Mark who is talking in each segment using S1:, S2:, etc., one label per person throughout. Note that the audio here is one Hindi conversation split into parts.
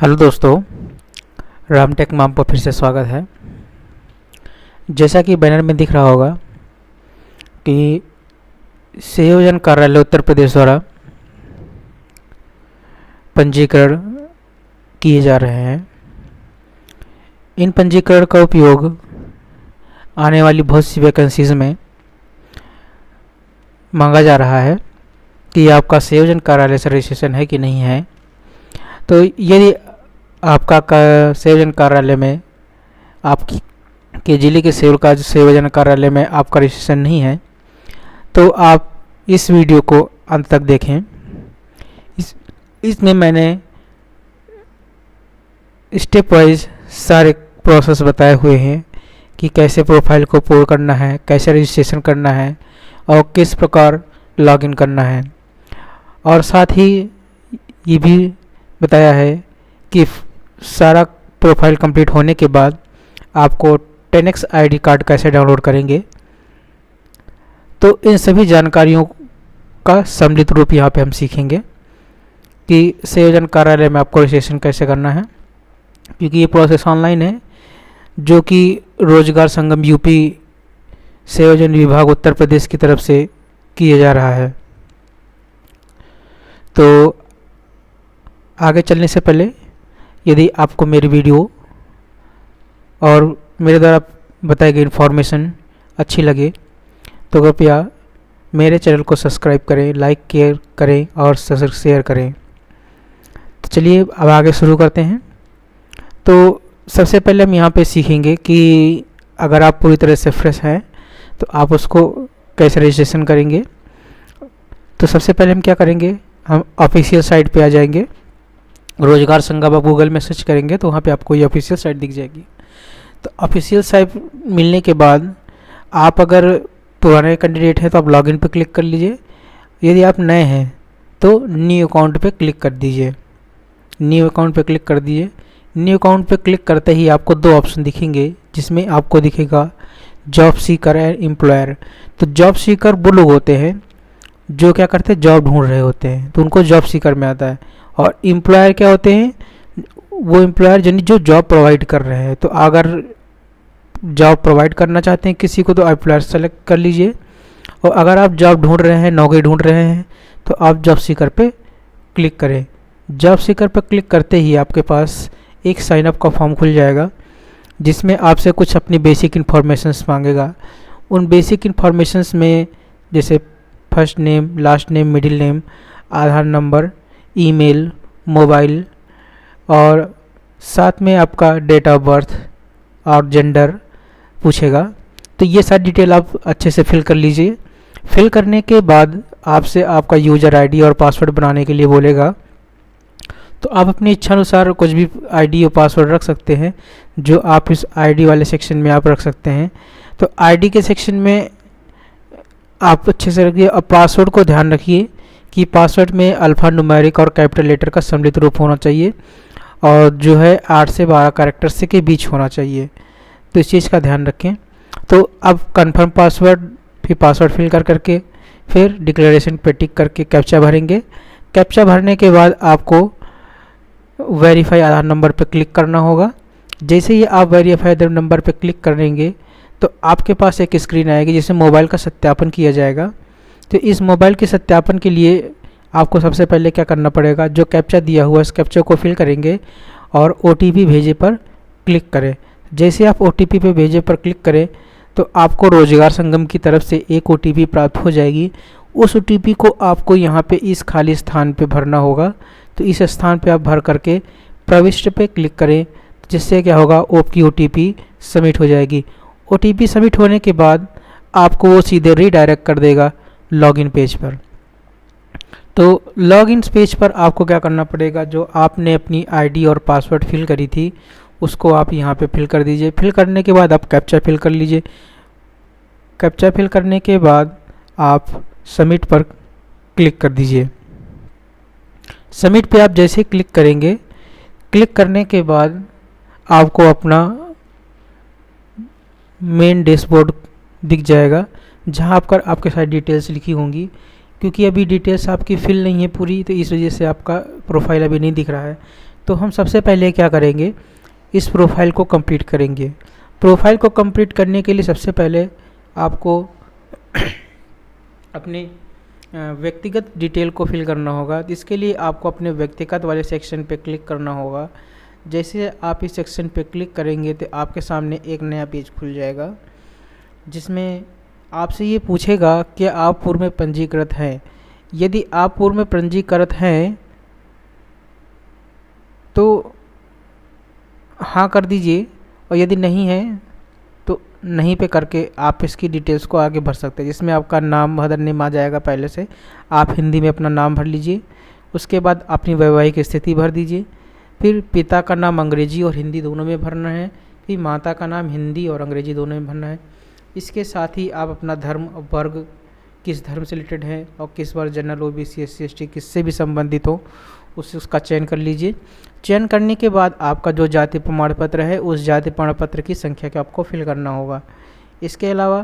S1: हेलो दोस्तों, रामटेक माम पर फिर से स्वागत है। जैसा कि बैनर में दिख रहा होगा कि संयोजन कार्यालय उत्तर प्रदेश द्वारा पंजीकरण किए जा रहे हैं। इन पंजीकरण का उपयोग आने वाली बहुत सी वैकेंसीज में मांगा जा रहा है कि आपका संयोजन कार्यालय से रजिस्ट्रेशन है कि नहीं है। तो यदि आपका संयोजन कार्यालय में आपकी के जिले के संयोजन कार्यालय में आपका रजिस्ट्रेशन नहीं है तो आप इस वीडियो को अंत तक देखें। इसमें मैंने स्टेप वाइज सारे प्रोसेस बताए हुए हैं कि कैसे प्रोफाइल को पूर्ण करना है, कैसे रजिस्ट्रेशन करना है और किस प्रकार लॉगिन करना है। और साथ ही ये भी बताया है कि सारा प्रोफाइल कंप्लीट होने के बाद आपको 10x आईडी कार्ड कैसे डाउनलोड करेंगे। तो इन सभी जानकारियों का सम्मिलित रूप यहाँ पे हम सीखेंगे कि संयोजन कार्यालय में आपको रजिस्ट्रेशन कैसे करना है, क्योंकि ये प्रोसेस ऑनलाइन है जो कि रोजगार संगम यूपी संयोजन विभाग उत्तर प्रदेश की तरफ से किया जा रहा है। तो आगे चलने से पहले यदि आपको मेरी वीडियो और मेरे द्वारा बताई गई इन्फॉर्मेशन अच्छी लगे तो कृपया मेरे चैनल को सब्सक्राइब करें, लाइक करें और शेयर करें। तो चलिए अब आगे शुरू करते हैं। तो सबसे पहले हम यहाँ पे सीखेंगे कि अगर आप पूरी तरह से फ्रेश हैं तो आप उसको कैसे रजिस्ट्रेशन करेंगे। तो सबसे पहले हम क्या करेंगे, हम ऑफिशियल साइट पे आ जाएंगे। रोजगार संगम आप गूगल में सर्च करेंगे तो वहाँ पे आपको ये ऑफिशियल साइट दिख जाएगी। तो ऑफिशियल साइट मिलने के बाद आप अगर पुराने कैंडिडेट हैं तो आप लॉगिन पे क्लिक कर लीजिए। यदि आप नए हैं तो न्यू अकाउंट पे क्लिक कर दीजिए। न्यू अकाउंट पे क्लिक कर दीजिए। न्यू अकाउंट पे क्लिक करते ही आपको दो ऑप्शन दिखेंगे जिसमें आपको दिखेगा जॉब सीकर एंड एम्प्लॉयर। तो जॉब सीकर वो लोग होते हैं जो क्या करते हैं, जॉब ढूंढ रहे होते हैं, तो उनको जॉब सीकर में आता है। और एम्प्लॉयर क्या होते हैं, वो एम्प्लॉयर जो जॉब प्रोवाइड कर रहे हैं। तो अगर जॉब प्रोवाइड करना चाहते हैं किसी को तो एम्प्लॉयर सेलेक्ट कर लीजिए, और अगर आप जॉब ढूंढ रहे हैं, नौकरी ढूंढ रहे हैं तो आप जॉब सीकर पे क्लिक करें। जॉब सीकर पे क्लिक करते ही आपके पास एक साइन अप का फॉर्म खुल जाएगा जिसमें आपसे कुछ अपनी बेसिक इन्फॉर्मेशंस मांगेगा। उन बेसिक इन्फॉर्मेशंस में जैसे first name, last name, middle name, Aadhaar number, email, mobile और साथ में आपका डेट ऑफ बर्थ और जेंडर पूछेगा। तो ये सारी डिटेल आप अच्छे से फिल कर लीजिए। फिल करने के बाद आपसे आपका यूज़र आईडी और पासवर्ड बनाने के लिए बोलेगा। तो आप अपनी इच्छा अनुसार कुछ भी आईडी और पासवर्ड रख सकते हैं जो आप इस आईडी वाले सेक्शन में आप रख सकते हैं। तो आईडी के सेक्शन में आप अच्छे से रखिए और पासवर्ड को ध्यान रखिए कि पासवर्ड में अल्फ़ा न्यूमेरिक और कैपिटल लेटर का सम्मिलित रूप होना चाहिए और जो है 8 से 12 कैरेक्टर्स के बीच होना चाहिए। तो इस चीज़ का ध्यान रखें। तो अब कंफर्म पासवर्ड, फिर पासवर्ड फिल करके फिर डिक्लेरेशन पे टिक करके कैप्चा भरेंगे। कैप्चा भरने के बाद आपको वेरीफाई आधार नंबर पे क्लिक करना होगा। जैसे ही आप वेरीफाई आधार नंबर पे क्लिक करेंगे तो आपके पास एक स्क्रीन आएगी जिसमें मोबाइल का सत्यापन किया जाएगा। तो इस मोबाइल के सत्यापन के लिए आपको सबसे पहले क्या करना पड़ेगा, जो कैप्चा दिया हुआ है इस कैप्चा को फिल करेंगे और OTP भेजे पर क्लिक करें। जैसे आप OTP पे भेजे पर क्लिक करें तो आपको रोजगार संगम की तरफ से एक OTP प्राप्त हो जाएगी। उस OTP को आपको यहाँ पे इस खाली स्थान पे भरना होगा। तो इस स्थान पे आप भर करके प्रविष्ट पे क्लिक करें, जिससे क्या होगा, आपकी OTP सबमिट हो जाएगी। OTP सबमिट होने के बाद आपको वो सीधे रीडायरेक्ट कर देगा लॉगिन पेज पर। तो लॉगिन पेज पर आपको क्या करना पड़ेगा, जो आपने अपनी आईडी और पासवर्ड फिल करी थी उसको आप यहाँ पे फिल कर दीजिए। फिल करने के बाद आप कैप्चा फिल कर लीजिए। कैप्चा फिल करने के बाद आप सबमिट पर क्लिक कर दीजिए। सबमिट पे आप जैसे क्लिक करेंगे, क्लिक करने के बाद आपको अपना मेन डैशबोर्ड दिख जाएगा जहां पर आपके सारी डिटेल्स लिखी होंगी। क्योंकि अभी डिटेल्स आपकी फिल नहीं है पूरी, तो इस वजह से आपका प्रोफाइल अभी नहीं दिख रहा है। तो हम सबसे पहले क्या करेंगे, इस प्रोफाइल को कंप्लीट करेंगे। प्रोफाइल को कंप्लीट करने के लिए सबसे पहले आपको अपने व्यक्तिगत डिटेल को फिल करना होगा। इसके लिए आपको अपने व्यक्तिगत वाले सेक्शन पे क्लिक करना होगा। जैसे आप इस सेक्शन पे क्लिक करेंगे तो आपके सामने एक नया पेज खुल जाएगा, जिसमें आपसे ये पूछेगा कि आप पूर्व में पंजीकृत हैं। यदि आप पूर्व में पंजीकृत हैं तो हाँ कर दीजिए, और यदि नहीं है तो नहीं पे करके आप इसकी डिटेल्स को आगे भर सकते हैं, जिसमें आपका नाम मदर नेम आ जाएगा पहले से। आप हिंदी में अपना नाम भर लीजिए, उसके बाद अपनी वैवाहिक स्थिति भर दीजिए, फिर पिता का नाम अंग्रेजी और हिंदी दोनों में भरना है, फिर माता का नाम हिंदी और अंग्रेजी दोनों में भरना है। इसके साथ ही आप अपना धर्म और वर्ग, किस धर्म से रिलेटेड है और किस वर्ग, जनरल, ओबीसी, एससी, एसटी, किससे भी संबंधित हो उसका चयन कर लीजिए। चयन करने के बाद आपका जो जाति प्रमाण पत्र है उस जाति प्रमाण पत्र की संख्या को आपको फिल करना होगा। इसके अलावा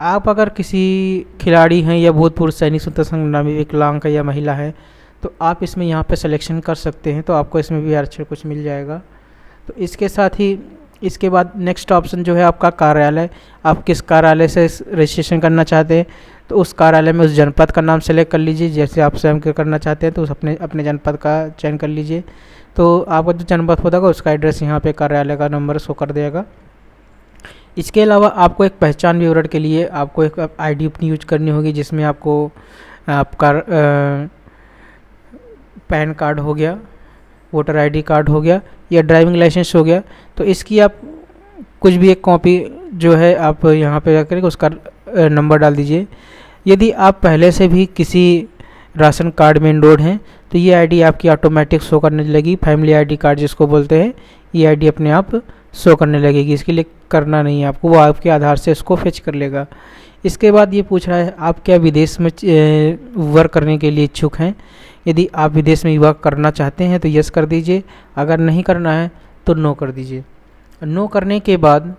S1: आप अगर किसी खिलाड़ी हैं या भूतपूर्व सैनिक, स्वतंत्रता संग्रामी, विकलांग या महिला है तो आप इसमें यहाँ पे सिलेक्शन कर सकते हैं, तो आपको इसमें भी आरक्षण कुछ मिल जाएगा। तो इसके साथ ही इसके बाद नेक्स्ट ऑप्शन जो है आपका कार्यालय, आप किस कार्यालय से रजिस्ट्रेशन करना चाहते हैं तो उस कार्यालय में उस जनपद का नाम सेलेक्ट कर लीजिए। जैसे आप स्वयं करना चाहते हैं तो उस अपने जनपद का चयन कर लीजिए। तो आपका जो जनपद होगा उसका एड्रेस यहाँ पे कार्यालय का नंबर शो कर देगा। इसके अलावा आपको एक पहचान विवरण के लिए आपको एक आईडी अपनी यूज करनी होगी, जिसमें आपको आपका पैन कार्ड हो गया, वोटर आईडी कार्ड हो गया या ड्राइविंग लाइसेंस हो गया। तो इसकी आप कुछ भी एक कॉपी जो है आप यहाँ पे जाकर उसका नंबर डाल दीजिए। यदि आप पहले से भी किसी राशन कार्ड में एनरोल्ड हैं तो ये आईडी आपकी ऑटोमेटिक शो करने लगेगी। फैमिली आईडी कार्ड जिसको बोलते हैं, ये आईडी अपने आप शो करने लगेगी। इसके लिए करना नहीं है आपको, वो आपके आधार से इसको फेच कर लेगा। इसके बाद ये पूछ रहा है आप क्या विदेश में वर्क करने के लिए इच्छुक हैं। यदि आप विदेश में वर्क करना चाहते हैं तो यस कर दीजिए, अगर नहीं करना है तो नो कर दीजिए। नो करने के बाद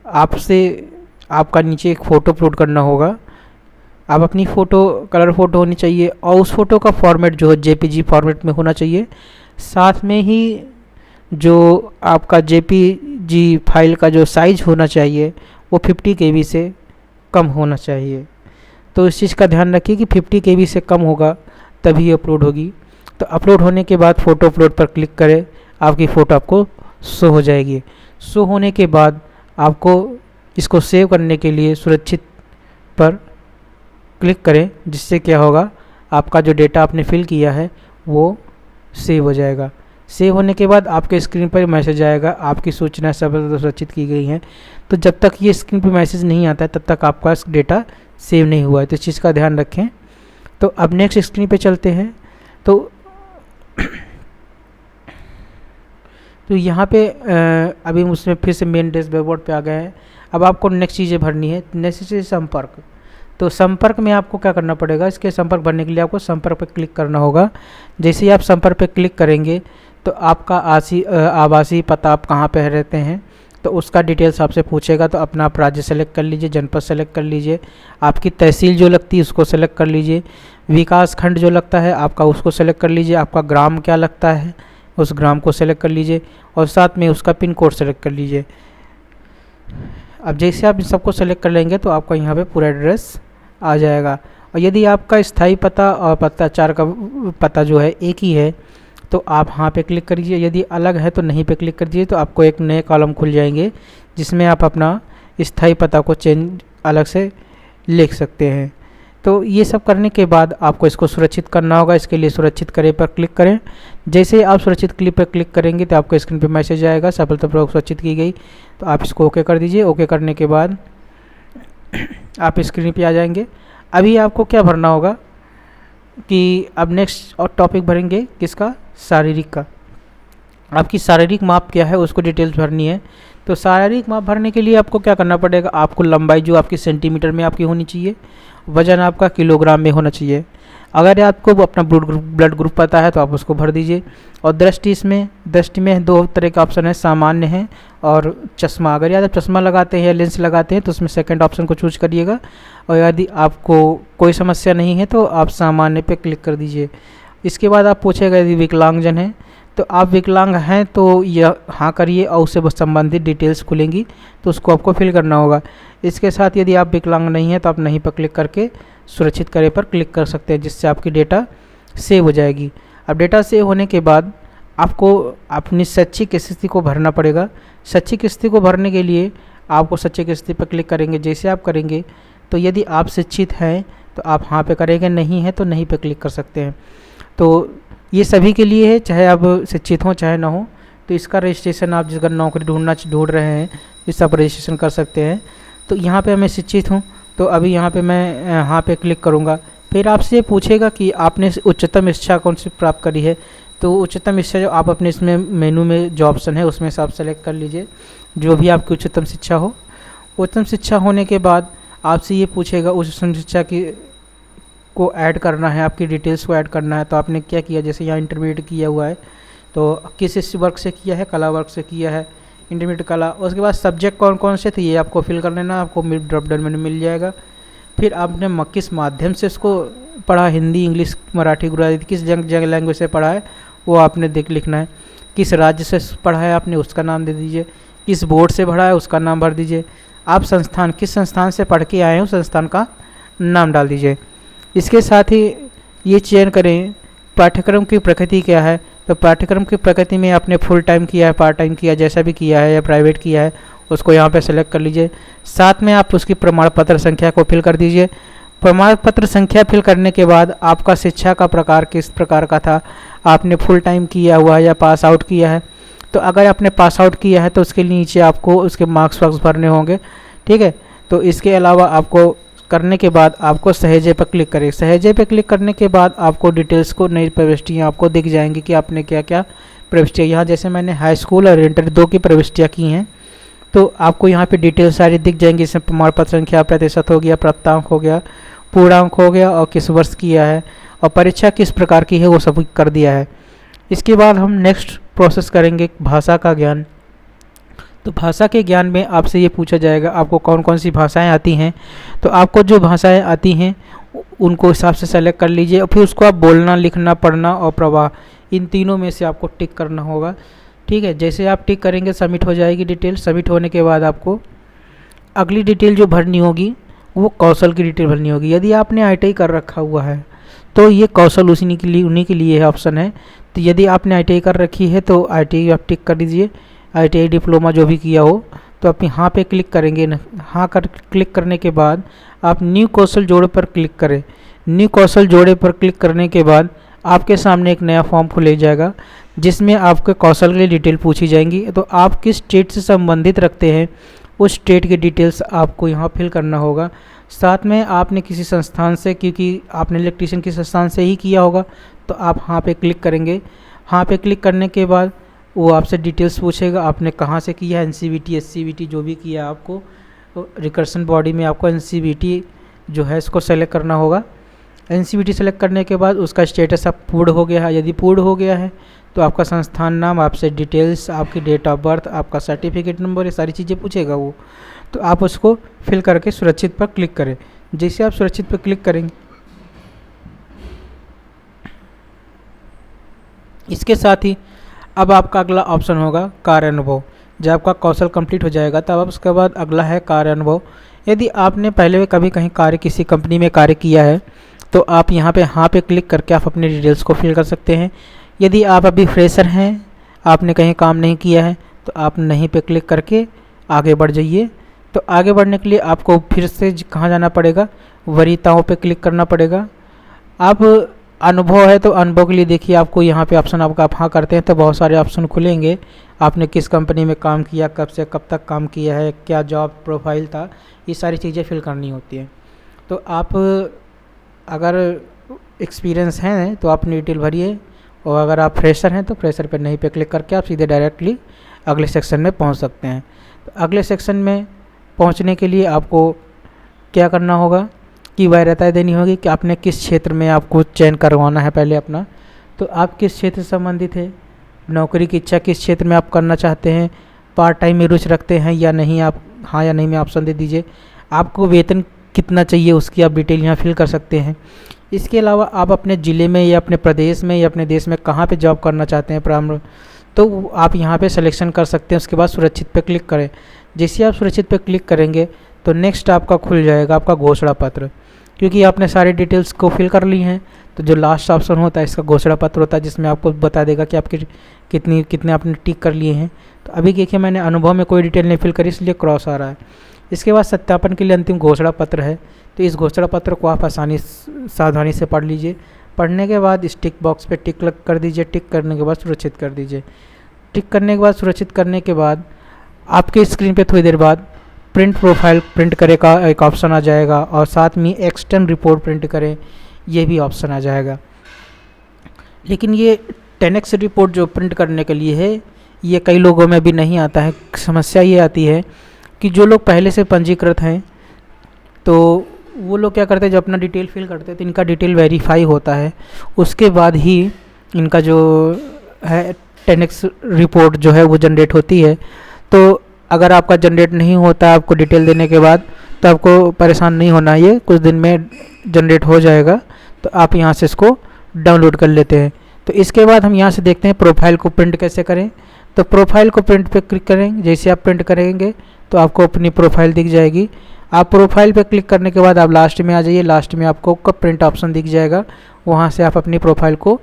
S1: आपसे आपका नीचे एक फ़ोटो अपलोड करना होगा। आप अपनी फ़ोटो कलर फ़ोटो होनी चाहिए और उस फ़ोटो का फॉर्मेट जो है जेपीजी फॉर्मेट में होना चाहिए। साथ में ही जो आपका जेपीजी फाइल का जो साइज़ होना चाहिए वो 50 KB से कम होना चाहिए। तो इस चीज़ का ध्यान रखिए कि 50 KB से कम होगा तभी अपलोड होगी। तो अपलोड होने के बाद फ़ोटो अपलोड पर क्लिक करें, आपकी फ़ोटो आपको शो हो जाएगी। शो होने के बाद आपको इसको सेव करने के लिए सुरक्षित पर क्लिक करें, जिससे क्या होगा आपका जो डेटा आपने फिल किया है वो सेव हो जाएगा। सेव होने के बाद आपके स्क्रीन पर मैसेज आएगा, आपकी सूचना सब सुरक्षित की गई हैं। तो जब तक ये स्क्रीन पर मैसेज नहीं आता है तब तक आपका डेटा सेव नहीं हुआ है, तो इस चीज़ का ध्यान रखें। तो अब नेक्स्ट स्क्रीन पे चलते हैं। तो यहाँ पे अभी उसमें फिर से मेन डैशबोर्ड पे आ गए हैं। अब आपको नेक्स्ट चीज़ें भरनी है। नेक्स्ट चीज़ संपर्क। तो संपर्क में आपको क्या करना पड़ेगा, इसके संपर्क भरने के लिए आपको संपर्क पे क्लिक करना होगा। जैसे ही आप संपर्क पे क्लिक करेंगे तो आपका आवासीय पता आप कहाँ पे रहते हैं तो उसका डिटेल्स आपसे पूछेगा। तो अपना आप राज्य सेलेक्ट कर लीजिए, जनपद सेलेक्ट कर लीजिए, आपकी तहसील जो लगती है उसको सेलेक्ट कर लीजिए, विकास खंड जो लगता है आपका उसको सेलेक्ट कर लीजिए, आपका ग्राम क्या लगता है उस ग्राम को सेलेक्ट कर लीजिए और साथ में उसका पिन कोड सेलेक्ट कर लीजिए। अब जैसे आप इन सबको सेलेक्ट कर लेंगे तो आपका यहाँ पे पूरा एड्रेस आ जाएगा। और यदि आपका स्थायी पता और पत्राचार का पता जो है एक ही है तो आप हाँ पे क्लिक करिए, यदि अलग है तो नहीं पे क्लिक कर दीजिए। तो आपको एक नए कॉलम खुल जाएंगे जिसमें आप अपना स्थायी पता को चेंज अलग से लिख सकते हैं। तो ये सब करने के बाद आपको इसको सुरक्षित करना होगा। इसके लिए सुरक्षित करें पर क्लिक करें। जैसे आप सुरक्षित क्लिक पर क्लिक करेंगे तो आपको स्क्रीन पे मैसेज आएगा सफलतापूर्वक सुरक्षित की गई। तो आप इसको ओके कर दीजिए। ओके करने के बाद आप स्क्रीन पे आ जाएंगे। अभी आपको क्या भरना होगा कि अब नेक्स्ट और टॉपिक भरेंगे किसका, शारीरिक का। आपकी शारीरिक माप क्या है उसको डिटेल्स भरनी है। तो शारीरिक माप भरने के लिए आपको क्या करना पड़ेगा, आपको लंबाई जो आपकी सेंटीमीटर में आपकी होनी चाहिए, वज़न आपका किलोग्राम में होना चाहिए। अगर आपको अपना ब्लड ग्रुप पता है तो आप उसको भर दीजिए। और दृष्टि में दो तरह का ऑप्शन है, सामान्य है और चश्मा। अगर यदि आप चश्मा लगाते हैं या लेंस लगाते हैं तो उसमें सेकंड ऑप्शन को चूज करिएगा। और यदि आपको कोई समस्या नहीं है तो आप सामान्य पे क्लिक कर दीजिए। इसके बाद आप पूछेगा यदि विकलांगजन है, तो आप विकलांग हैं तो यह हाँ करिए और उससे संबंधित डिटेल्स खुलेंगी, तो उसको आपको फिल करना होगा। इसके साथ यदि आप विकलांग नहीं हैं तो आप नहीं पर क्लिक करके सुरक्षित करे पर क्लिक कर सकते हैं, जिससे आपकी डेटा सेव हो जाएगी। अब डेटा सेव होने के बाद आपको अपनी शैक्षिक स्थिति को भरना पड़ेगा। शैक्षिक स्थिति को भरने के लिए आपको शैक्षिक स्थिति पर क्लिक करेंगे। जैसे आप करेंगे तो यदि आप शिक्षित हैं तो आप हाँ पे करेंगे, नहीं है तो नहीं पे क्लिक कर सकते हैं। तो ये सभी के लिए है, चाहे आप शिक्षित हों चाहे ना हो। तो इसका रजिस्ट्रेशन आप जिस अगर नौकरी ढूंढ रहे हैं इस आप रजिस्ट्रेशन कर सकते हैं। तो यहाँ पे मैं शिक्षित हूँ तो अभी यहाँ पे मैं हाँ पे क्लिक करूँगा। फिर आपसे पूछेगा कि आपने उच्चतम शिक्षा कौन सी प्राप्त करी है। तो उच्चतम शिक्षा जो आप अपने इसमें मेनू में जो ऑप्शन है उसमें से आप सेलेक्ट कर लीजिए जो भी आपकी उच्चतम शिक्षा हो। उच्चतम शिक्षा होने के बाद आपसे ये पूछेगा उच्चतम शिक्षा की को ऐड करना है, आपकी डिटेल्स को ऐड करना है। तो आपने क्या किया, जैसे यहाँ इंटरमीडिएट किया हुआ है तो किस वर्ग से किया है, कला वर्ग से किया है, इंटरमीडिएट कला। उसके बाद सब्जेक्ट कौन कौन से थे ये आपको फिल कर लेना, आपको ड्रॉप डाउन में मिल जाएगा। फिर आपने किस माध्यम से इसको पढ़ा, हिंदी, इंग्लिश, मराठी, गुजराती, किस लैंग्वेज से पढ़ा है वो आपने लिखना है। किस राज्य से पढ़ा है आपने उसका नाम दे दीजिए। किस बोर्ड से पढ़ा है उसका नाम भर दीजिए। आप संस्थान किस संस्थान से पढ़ के आए हैं उस संस्थान का नाम डाल दीजिए। इसके साथ ही ये चयन करें पाठ्यक्रम की प्रकृति क्या है। तो पाठ्यक्रम की प्रकृति में आपने फुल टाइम किया है, पार्ट टाइम किया है, जैसा भी किया है या प्राइवेट किया है उसको यहाँ पे सेलेक्ट कर लीजिए। साथ में आप उसकी प्रमाण पत्र संख्या को फिल कर दीजिए। प्रमाण पत्र संख्या फिल करने के बाद आपका शिक्षा का प्रकार किस प्रकार का था, आपने फुल टाइम किया हुआ है या पास आउट किया है। तो अगर आपने पास आउट किया है तो उसके नीचे आपको उसके मार्क्स वार्क्स भरने होंगे, ठीक है। तो इसके अलावा आपको करने के बाद आपको सहेजे पर क्लिक करें। सहेजे पर क्लिक करने के बाद आपको डिटेल्स को नई प्रविष्टियाँ आपको दिख जाएंगी कि आपने क्या क्या प्रविष्टियाँ, यहाँ जैसे मैंने हाई स्कूल और इंटर 2 की प्रविष्टियाँ की हैं तो आपको यहाँ पे डिटेल्स सारी दिख जाएंगी। इसमें प्रमाण पत्र संख्या, प्रतिशत हो गया, प्राप्तांक हो गया, पूर्णांक हो गया और किस वर्ष किया है और परीक्षा किस प्रकार की है वो सब कर दिया है। इसके बाद हम नेक्स्ट प्रोसेस करेंगे भाषा का ज्ञान। तो भाषा के ज्ञान में आपसे ये पूछा जाएगा आपको कौन कौन सी भाषाएं आती हैं। तो आपको जो भाषाएं आती हैं उनको हिसाब से सेलेक्ट कर लीजिए और फिर उसको आप बोलना, लिखना, पढ़ना और प्रवाह इन तीनों में से आपको टिक करना होगा, ठीक है। जैसे आप टिक करेंगे सबमिट हो जाएगी डिटेल। सबमिट होने के बाद आपको अगली डिटेल जो भरनी होगी वो कौशल की डिटेल भरनी होगी। यदि आपने ITI कर रखा हुआ है तो ये कौशल उन्हीं के लिए ऑप्शन है। तो यदि आपने ITI कर रखी है तो ITI आप टिक कर दीजिए, ITI डिप्लोमा जो भी किया हो। तो आप यहाँ पे क्लिक करेंगे, हाँ क्लिक करने के बाद आप न्यू कौशल जोड़े पर क्लिक करें। न्यू कौशल जोड़े पर क्लिक करने के बाद आपके सामने एक नया फॉर्म खुल जाएगा जिसमें आपके कौशल की डिटेल पूछी जाएंगी। तो आप किस स्टेट से संबंधित रखते हैं उस स्टेट की डिटेल्स आपको यहाँ फिल करना होगा। साथ में आपने किसी संस्थान से, क्योंकि आपने इलेक्ट्रीशियन किसी संस्थान से ही किया होगा, तो आप हाँ पे क्लिक करेंगे। हाँ पे क्लिक करने के बाद वो आपसे डिटेल्स पूछेगा आपने कहाँ से किया है, NCVT, SCVT जो भी किया आपको। रिकर्सन बॉडी में आपको NCVT जो है इसको सेलेक्ट करना होगा। NCVT सेलेक्ट करने के बाद उसका स्टेटस आप पूर्ण हो गया है। यदि पूर्ण हो गया है तो आपका संस्थान नाम, आपसे डिटेल्स, आपकी डेट ऑफ बर्थ, आपका सर्टिफिकेट नंबर, ये सारी चीज़ें पूछेगा वो। तो आप उसको फिल करके सुरक्षित पर क्लिक करें। जैसे आप सुरक्षित पर क्लिक करेंगे इसके साथ ही अब आपका अगला ऑप्शन होगा कार्य अनुभव। जब आपका कौशल कंप्लीट हो जाएगा तब आप उसके बाद अगला है कार्य अनुभव। यदि आपने पहले कभी कहीं कार्य किसी कंपनी में कार्य किया है तो आप यहाँ पे हाँ पे क्लिक करके आप अपनी डिटेल्स को फिल कर सकते हैं। यदि आप अभी फ्रेशर हैं, आपने कहीं काम नहीं किया है, तो आप नहीं पे क्लिक करके आगे बढ़ जाइए। तो आगे बढ़ने के लिए आपको फिर से कहाँ जाना पड़ेगा, वरीयताओं पे क्लिक करना पड़ेगा। आप अनुभव है तो अनुभव के लिए देखिए आपको यहाँ पे ऑप्शन, आपका आप हाँ करते हैं तो बहुत सारे ऑप्शन खुलेंगे। आपने किस कंपनी में काम किया, कब से कब तक काम किया है, क्या जॉब प्रोफाइल था, ये सारी चीज़ें फिल करनी होती हैं। तो आप अगर एक्सपीरियंस हैं तो आप डिटेल भरिए और अगर आप फ्रेशर हैं तो फ्रेशर पर नहीं पे क्लिक करके आप सीधे डायरेक्टली अगले सेक्शन में पहुंच सकते हैं। तो अगले सेक्शन में पहुंचने के लिए आपको क्या करना होगा कि वरीयताएं देनी होगी कि आपने किस क्षेत्र में आपको चयन करवाना है पहले अपना। तो आप किस क्षेत्र से संबंधित है, नौकरी की इच्छा किस क्षेत्र में आप करना चाहते हैं, पार्ट टाइम में रुचि रखते हैं या नहीं, आप हाँ या नहीं में ऑप्शन दे दीजिए। आपको वेतन कितना चाहिए उसकी आप डिटेल यहाँ फिल कर सकते हैं। इसके अलावा आप अपने ज़िले में या अपने प्रदेश में या अपने देश में कहाँ पे जॉब करना चाहते हैं प्रारंभ, तो आप यहाँ पे सिलेक्शन कर सकते हैं। उसके बाद सुरक्षित पे क्लिक करें। जैसे आप सुरक्षित पे क्लिक करेंगे तो नेक्स्ट आपका खुल जाएगा आपका घोषणा पत्र, क्योंकि आपने सारे डिटेल्स को फिल कर ली हैं। तो जो लास्ट ऑप्शन होता है इसका घोषणा पत्र होता है, जिसमें आपको बता देगा कि आपके कितने आपने टिक कर लिए हैं। तो अभी देखिए मैंने अनुभव में कोई डिटेल नहीं फिल करी, इसलिए क्रॉस आ रहा है। इसके बाद सत्यापन के लिए अंतिम घोषणा पत्र है। तो इस घोषणा पत्र को आप सावधानी से पढ़ लीजिए। पढ़ने के बाद इस टिक बॉक्स पे टिक कर दीजिए। टिक करने के बाद सुरक्षित कर दीजिए। टिक करने के बाद सुरक्षित करने के बाद आपके स्क्रीन पे थोड़ी देर बाद प्रिंट प्रोफाइल प्रिंट करे का एक ऑप्शन आ जाएगा, और साथ में एक्सटर्न रिपोर्ट प्रिंट करें ये भी ऑप्शन आ जाएगा। लेकिन ये 10x रिपोर्ट जो प्रिंट करने के लिए है, ये कई लोगों में भी नहीं आता है। समस्या ये आती है कि जो लोग पहले से पंजीकृत हैं तो वो लोग क्या करते हैं, जब अपना डिटेल फिल करते हैं तो इनका डिटेल वेरीफाई होता है, उसके बाद ही इनका जो है 10x रिपोर्ट जो है वो जनरेट होती है। तो अगर आपका जनरेट नहीं होता आपको डिटेल देने के बाद, तो आपको परेशान नहीं होना, ये कुछ दिन में जनरेट हो जाएगा। तो आप यहाँ से इसको डाउनलोड कर लेते हैं। तो इसके बाद हम यहाँ से देखते हैं प्रोफाइल को प्रिंट कैसे करें। तो प्रोफाइल को प्रिंट पे क्लिक करें। जैसे आप प्रिंट करेंगे तो आपको अपनी प्रोफाइल दिख जाएगी। आप प्रोफाइल पे क्लिक करने के बाद आप लास्ट में आ जाइए। लास्ट में आपको प्रिंट ऑप्शन दिख जाएगा, वहाँ से आप अपनी प्रोफाइल को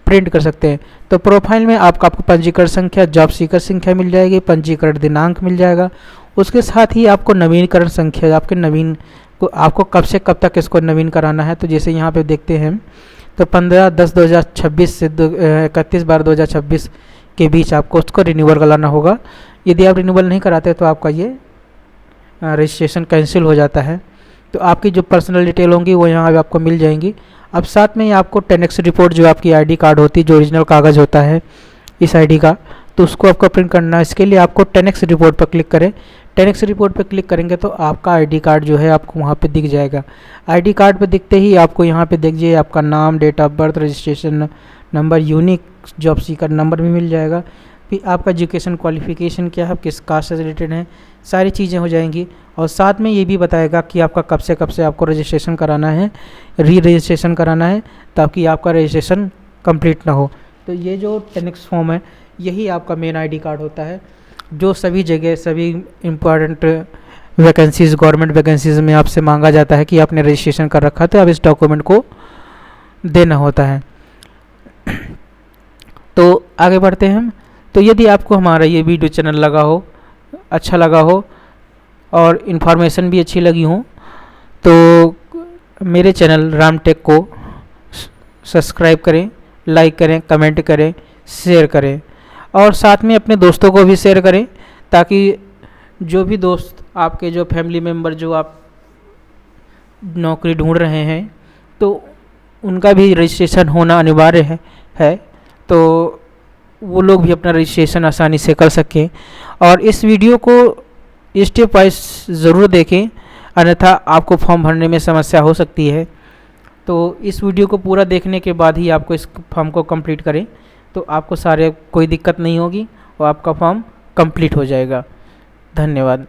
S1: प्रिंट कर सकते हैं। तो प्रोफाइल में आपको पंजीकरण संख्या, जॉब सीकर संख्या मिल जाएगी, पंजीकरण दिनांक मिल जाएगा। उसके साथ ही आपको नवीनीकरण संख्या, आपको कब से कब तक इसको नवीन कराना है। तो जैसे यहाँ पे देखते हैं तो 15/10/2026 से 31/12/2026 के बीच आपको उसको रिन्यूअल कराना होगा। यदि आप रिन्यूअल नहीं कराते तो आपका ये रजिस्ट्रेशन कैंसिल हो जाता है। तो आपकी जो पर्सनल डिटेल होंगी वो यहाँ आपको मिल जाएंगी। अब साथ में आपको 10x रिपोर्ट जो आपकी आईडी कार्ड होती है, जो ओरिजिनल कागज़ होता है इस आईडी का, तो उसको आपको प्रिंट करना है। इसके लिए आपको 10x रिपोर्ट पर क्लिक करें। 10x रिपोर्ट पर क्लिक करेंगे तो आपका आईडी कार्ड जो है आपको वहाँ पे दिख जाएगा। आईडी कार्ड पे दिखते ही आपको यहाँ पे देखिए आपका नाम, date of birth, registration number, unique job seeker number भी मिल जाएगा। फिर आपका एजुकेशन क्वालिफिकेशन क्या है, किस कास्ट से रिलेटेड है, सारी चीज़ें हो जाएंगी। और साथ में ये भी बताएगा कि आपका कब से आपको रजिस्ट्रेशन कराना है, रजिस्ट्रेशन कराना है, ताकि आपका रजिस्ट्रेशन कंप्लीट ना हो। तो ये जो 10x फॉर्म है यही आपका मेन आईडी कार्ड होता है, जो सभी जगह सभी इम्पॉर्टेंट वैकेंसीज़, गवर्नमेंट वैकेंसीज़ में आपसे मांगा जाता है कि आपने रजिस्ट्रेशन कर रखा, तो आप इस डॉक्यूमेंट को देना होता है। तो आगे बढ़ते हैं हम। तो यदि आपको हमारा ये वीडियो चैनल लगा हो, अच्छा लगा हो और इन्फॉर्मेशन भी अच्छी लगी हो, तो मेरे चैनल रामटेक को सब्सक्राइब करें, लाइक करें, कमेंट करें, शेयर करें, और साथ में अपने दोस्तों को भी शेयर करें, ताकि जो भी दोस्त आपके, जो फैमिली मेम्बर जो आप नौकरी ढूंढ रहे हैं, तो उनका भी रजिस्ट्रेशन होना अनिवार्य है, तो वो लोग भी अपना रजिस्ट्रेशन आसानी से कर सकें। और इस वीडियो को स्टेप वाइज ज़रूर देखें, अन्यथा आपको फॉर्म भरने में समस्या हो सकती है। तो इस वीडियो को पूरा देखने के बाद ही आपको इस फॉर्म को कंप्लीट करें, तो आपको कोई दिक्कत नहीं होगी और आपका फॉर्म कंप्लीट हो जाएगा। धन्यवाद।